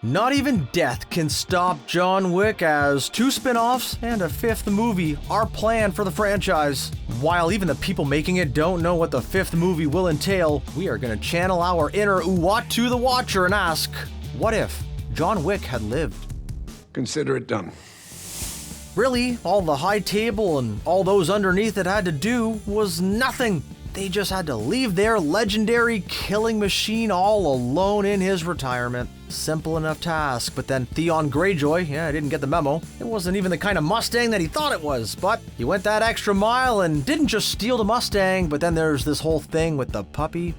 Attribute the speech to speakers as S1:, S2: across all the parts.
S1: Not even death can stop John Wick, as 2 spin-offs and a 5th movie are planned for the franchise. While even the people making it don't know what the 5th movie will entail, we are going to channel our inner Uwatu the Watcher and ask, what if John Wick had lived?
S2: Consider it done.
S1: Really, all the high table and all those underneath it had to do was nothing. They just had to leave their legendary killing machine all alone in his retirement. Simple enough task, but then Theon Greyjoy, didn't get the memo. It wasn't even the kind of Mustang that he thought it was, but he went that extra mile and didn't just steal the Mustang, but then there's this whole thing with the puppy.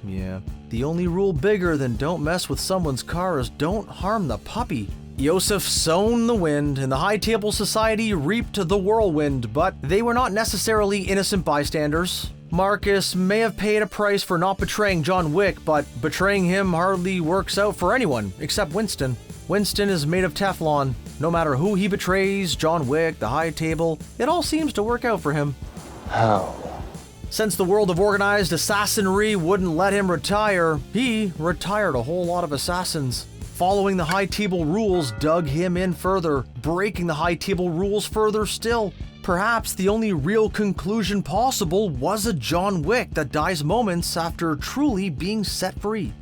S1: The only rule bigger than don't mess with someone's car is don't harm the puppy. Yosef sown the wind, and the High Table Society reaped the whirlwind, but they were not necessarily innocent bystanders. Marcus may have paid a price for not betraying John Wick, but betraying him hardly works out for anyone except Winston. Winston is made of Teflon. No matter who he betrays, John Wick, the High Table, it all seems to work out for him.
S3: How?
S1: Since the world of organized assassinry wouldn't let him retire, he retired a whole lot of assassins. Following the High Table rules dug him in further, breaking the High Table rules further still. Perhaps the only real conclusion possible was a John Wick that dies moments after truly being set free.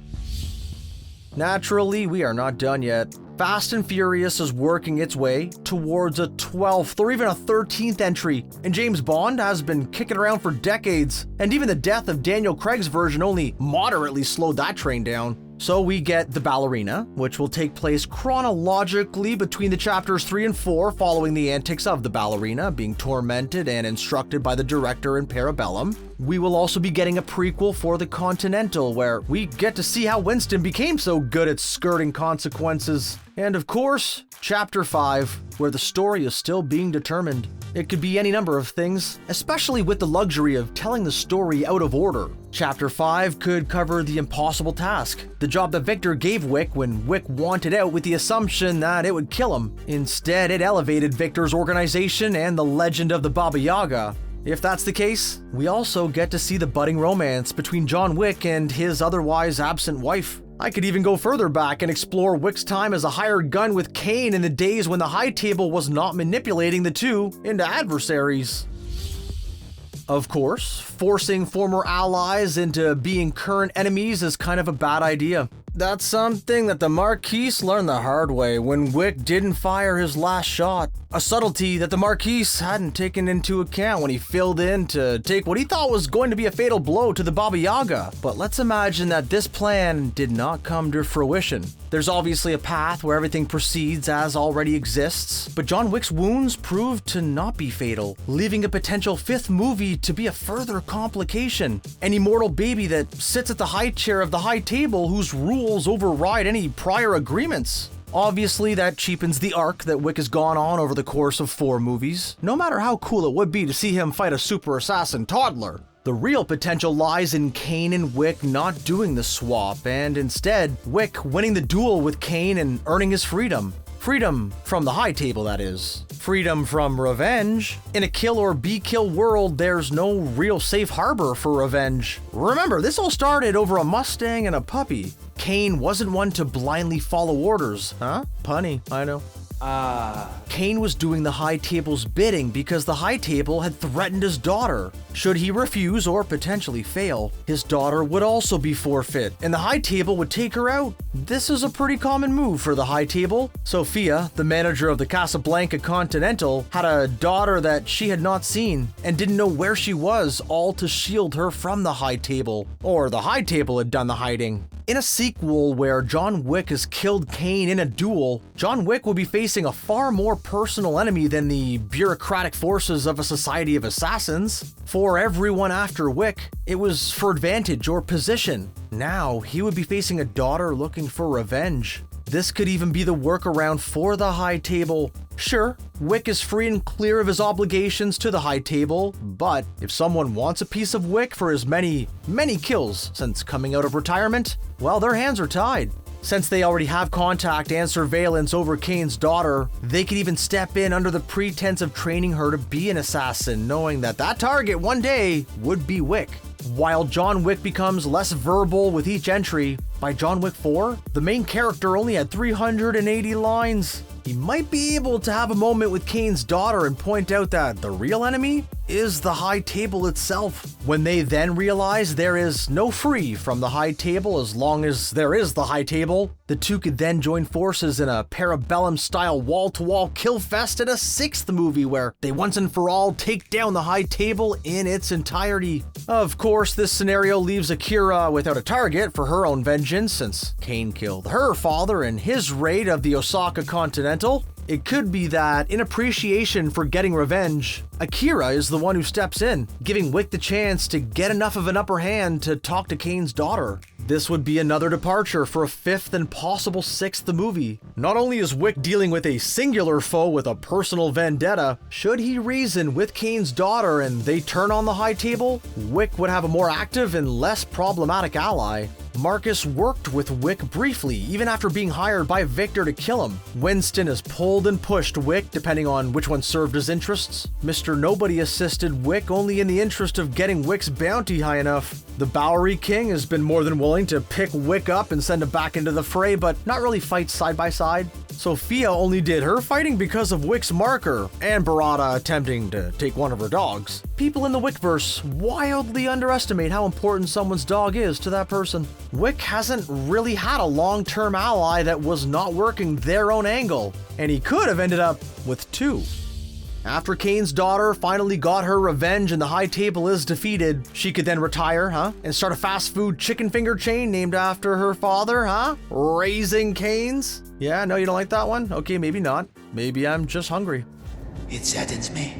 S1: Naturally, we are not done yet. Fast and Furious is working its way towards a 12th or even a 13th entry, and James Bond has been kicking around for decades, and even the death of Daniel Craig's version only moderately slowed that train down. So we get The Ballerina, which will take place chronologically between the chapters 3 and 4 following the antics of the ballerina being tormented and instructed by the director in Parabellum. We will also be getting a prequel for the Continental, where we get to see how Winston became so good at skirting consequences. And of course, Chapter 5, where the story is still being determined. It could be any number of things, especially with the luxury of telling the story out of order. Chapter 5 could cover the impossible task, the job that Victor gave Wick when Wick wanted out with the assumption that it would kill him. Instead, it elevated Victor's organization and the legend of the Baba Yaga. If that's the case, we also get to see the budding romance between John Wick and his otherwise absent wife. I could even go further back and explore Wick's time as a hired gun with Caine in the days when the High Table was not manipulating the two into adversaries. Of course, forcing former allies into being current enemies is kind of a bad idea. That's something that the Marquise learned the hard way when Wick didn't fire his last shot. A subtlety that the Marquise hadn't taken into account when he filled in to take what he thought was going to be a fatal blow to the Baba Yaga. But let's imagine that this plan did not come to fruition. There's obviously a path where everything proceeds as already exists, but John Wick's wounds proved to not be fatal, leaving a potential 5th movie to be a further complication. An immortal baby that sits at the high chair of the High Table whose rules override any prior agreements. Obviously, that cheapens the arc that Wick has gone on over the course of 4 movies, no matter how cool it would be to see him fight a super assassin toddler. The real potential lies in Caine and Wick not doing the swap, and instead, Wick winning the duel with Caine and earning his freedom. Freedom from the High Table, that is. Freedom from revenge. In a kill or be kill world, there's no real safe harbor for revenge. Remember, this all started over a Mustang and a puppy. Caine wasn't one to blindly follow orders. Huh? Punny, I know. Caine was doing the High Table's bidding because the High Table had threatened his daughter. Should he refuse or potentially fail, his daughter would also be forfeit, and the High Table would take her out. This is a pretty common move for the High Table. Sophia, the manager of the Casablanca Continental, had a daughter that she had not seen and didn't know where she was, all to shield her from the High Table. Or the High Table had done the hiding. In a sequel where John Wick has killed Caine in a duel, John Wick will be facing a far more personal enemy than the bureaucratic forces of a society of assassins. For everyone after Wick, it was for advantage or position. Now, he would be facing a daughter looking for revenge. This could even be the workaround for the High Table. Sure, Wick is free and clear of his obligations to the High Table, but if someone wants a piece of Wick for his many kills since coming out of retirement, well, their hands are tied. Since they already have contact and surveillance over Caine's daughter, they could even step in under the pretense of training her to be an assassin, knowing that that target one day would be Wick. While John Wick becomes less verbal with each entry, By John Wick 4, the main character only had 380 lines. He might be able to have a moment with Caine's daughter and point out that the real enemy is the high table itself. When they then realize there is no free from the high table as long as there is the high table, the two could then join forces in a parabellum-style wall-to-wall kill fest in a sixth movie where they once and for all take down the high table in its entirety. Of course, this scenario leaves Akira without a target for her own vengeance since Caine killed her father in his raid of the Osaka Continental. It could be that, in appreciation for getting revenge, Akira is the one who steps in, giving Wick the chance to get enough of an upper hand to talk to Caine's daughter. This would be another departure for a fifth and possible sixth movie. Not only is Wick dealing with a singular foe with a personal vendetta, should he reason with Caine's daughter and they turn on the high table, Wick would have a more active and less problematic ally. Marcus worked with Wick briefly, even after being hired by Victor to kill him. Winston has pulled and pushed Wick, depending on which one served his interests. Mr. Nobody assisted Wick only in the interest of getting Wick's bounty high enough. The Bowery King has been more than willing to pick Wick up and send him back into the fray, but not really fight side by side. Sophia only did her fighting because of Wick's marker, and Barada attempting to take one of her dogs. People in the Wickverse wildly underestimate how important someone's dog is to that person. Wick hasn't really had a long-term ally that was not working their own angle, and he could have ended up with two. After Caine's daughter finally got her revenge and the high table is defeated, she could then retire, and start a fast food chicken finger chain named after her father, Raising Caines? Yeah, no, you don't like that one? Okay, maybe not. Maybe I'm just hungry.
S2: It saddens me